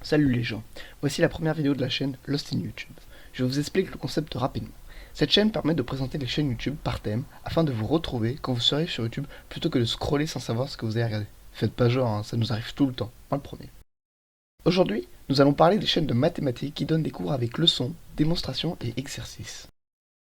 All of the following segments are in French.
Salut les gens, voici la première vidéo de la chaîne Lost in YouTube. Je vous explique le concept rapidement. Cette chaîne permet de présenter les chaînes YouTube par thème afin de vous retrouver quand vous serez sur YouTube plutôt que de scroller sans savoir ce que vous avez regardé. Faites pas genre, hein, ça nous arrive tout le temps, pas le premier. Aujourd'hui, nous allons parler des chaînes de mathématiques qui donnent des cours avec leçons, démonstrations et exercices.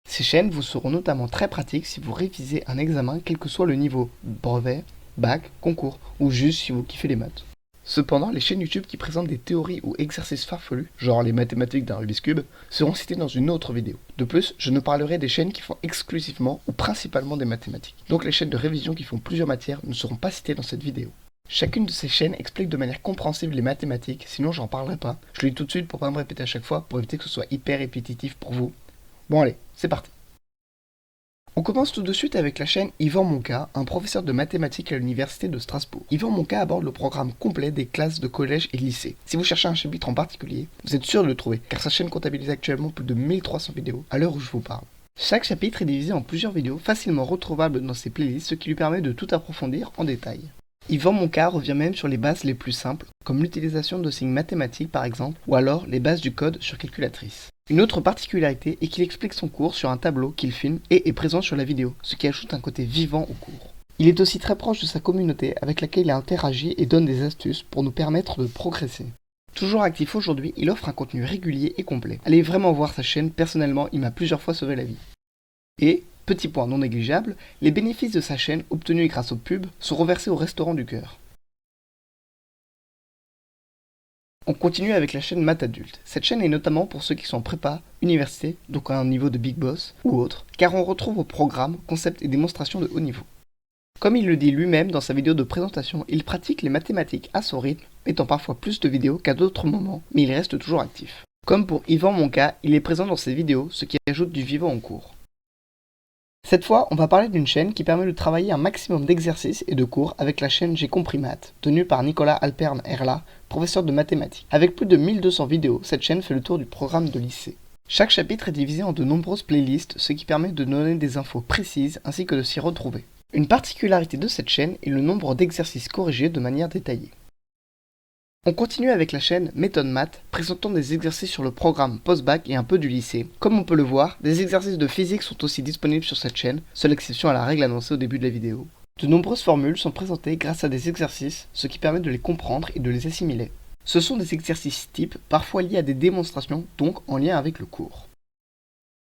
Ces chaînes vous seront notamment très pratiques si vous révisez un examen quel que soit le niveau, brevet, bac, concours ou juste si vous kiffez les maths. Cependant, les chaînes YouTube qui présentent des théories ou exercices farfelus, genre les mathématiques d'un Rubik's Cube, seront citées dans une autre vidéo. De plus, je ne parlerai des chaînes qui font exclusivement ou principalement des mathématiques. Donc les chaînes de révision qui font plusieurs matières ne seront pas citées dans cette vidéo. Chacune de ces chaînes explique de manière compréhensible les mathématiques, sinon j'en parlerai pas. Je le dis tout de suite pour pas me répéter à chaque fois, pour éviter que ce soit hyper répétitif pour vous. Bon allez, c'est parti. On commence tout de suite avec la chaîne Yvan Monca, un professeur de mathématiques à l'université de Strasbourg. Yvan Monca aborde le programme complet des classes de collège et lycée. Si vous cherchez un chapitre en particulier, vous êtes sûr de le trouver, car sa chaîne comptabilise actuellement plus de 1300 vidéos à l'heure où je vous parle. Chaque chapitre est divisé en plusieurs vidéos facilement retrouvables dans ses playlists, ce qui lui permet de tout approfondir en détail. Yvan Monca revient même sur les bases les plus simples, comme l'utilisation de signes mathématiques par exemple, ou alors les bases du code sur calculatrice. Une autre particularité est qu'il explique son cours sur un tableau qu'il filme et est présent sur la vidéo, ce qui ajoute un côté vivant au cours. Il est aussi très proche de sa communauté avec laquelle il interagit et donne des astuces pour nous permettre de progresser. Toujours actif aujourd'hui, il offre un contenu régulier et complet. Allez vraiment voir sa chaîne, personnellement il m'a plusieurs fois sauvé la vie. Et, petit point non négligeable, les bénéfices de sa chaîne obtenus grâce aux pubs sont reversés au Restaurant du Cœur. On continue avec la chaîne Maths Adulte. Cette chaîne est notamment pour ceux qui sont en prépa, université, donc à un niveau de Big Boss ou autre, car on retrouve au programme, concepts et démonstrations de haut niveau. Comme il le dit lui-même dans sa vidéo de présentation, il pratique les mathématiques à son rythme, mettant parfois plus de vidéos qu'à d'autres moments, mais il reste toujours actif. Comme pour Yvan Monca, il est présent dans ses vidéos, ce qui ajoute du vivant au cours. Cette fois, on va parler d'une chaîne qui permet de travailler un maximum d'exercices et de cours avec la chaîne J'ai compris maths, tenue par Nicolas Alperne Herla, professeur de mathématiques. Avec plus de 1200 vidéos, cette chaîne fait le tour du programme de lycée. Chaque chapitre est divisé en de nombreuses playlists, ce qui permet de donner des infos précises ainsi que de s'y retrouver. Une particularité de cette chaîne est le nombre d'exercices corrigés de manière détaillée. On continue avec la chaîne Méthode Maths, présentant des exercices sur le programme post-bac et un peu du lycée. Comme on peut le voir, des exercices de physique sont aussi disponibles sur cette chaîne, seule exception à la règle annoncée au début de la vidéo. De nombreuses formules sont présentées grâce à des exercices, ce qui permet de les comprendre et de les assimiler. Ce sont des exercices types, parfois liés à des démonstrations, donc en lien avec le cours.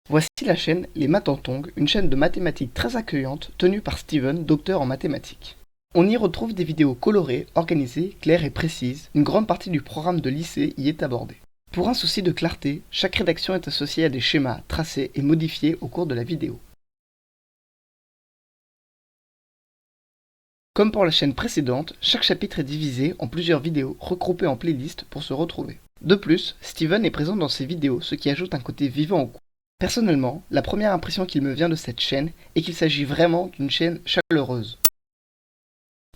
Voici la chaîne Les Maths en Tongs, une chaîne de mathématiques très accueillante, tenue par Steven, docteur en mathématiques. On y retrouve des vidéos colorées, organisées, claires et précises. Une grande partie du programme de lycée y est abordée. Pour un souci de clarté, chaque rédaction est associée à des schémas tracés et modifiés au cours de la vidéo. Comme pour la chaîne précédente, chaque chapitre est divisé en plusieurs vidéos regroupées en playlists pour se retrouver. De plus, Steven est présent dans ses vidéos, ce qui ajoute un côté vivant au cours. Personnellement, la première impression qu'il me vient de cette chaîne est qu'il s'agit vraiment d'une chaîne chaleureuse.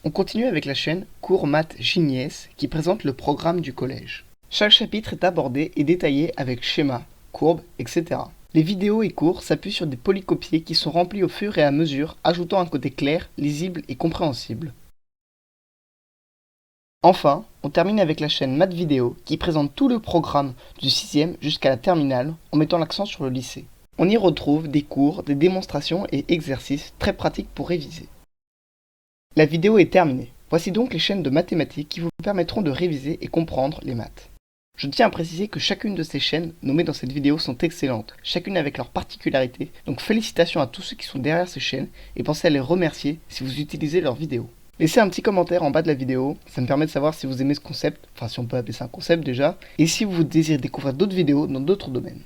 On continue avec la chaîne Cours Maths Gigniès qui présente le programme du collège. Chaque chapitre est abordé et détaillé avec schémas, courbes, etc. Les vidéos et cours s'appuient sur des polycopiés qui sont remplis au fur et à mesure, ajoutant un côté clair, lisible et compréhensible. Enfin, on termine avec la chaîne Maths Vidéo qui présente tout le programme du 6e jusqu'à la terminale en mettant l'accent sur le lycée. On y retrouve des cours, des démonstrations et exercices très pratiques pour réviser. La vidéo est terminée. Voici donc les chaînes de mathématiques qui vous permettront de réviser et comprendre les maths. Je tiens à préciser que chacune de ces chaînes nommées dans cette vidéo sont excellentes, chacune avec leurs particularités, donc félicitations à tous ceux qui sont derrière ces chaînes et pensez à les remercier si vous utilisez leurs vidéos. Laissez un petit commentaire en bas de la vidéo, ça me permet de savoir si vous aimez ce concept, enfin si on peut appeler ça un concept déjà, et si vous désirez découvrir d'autres vidéos dans d'autres domaines.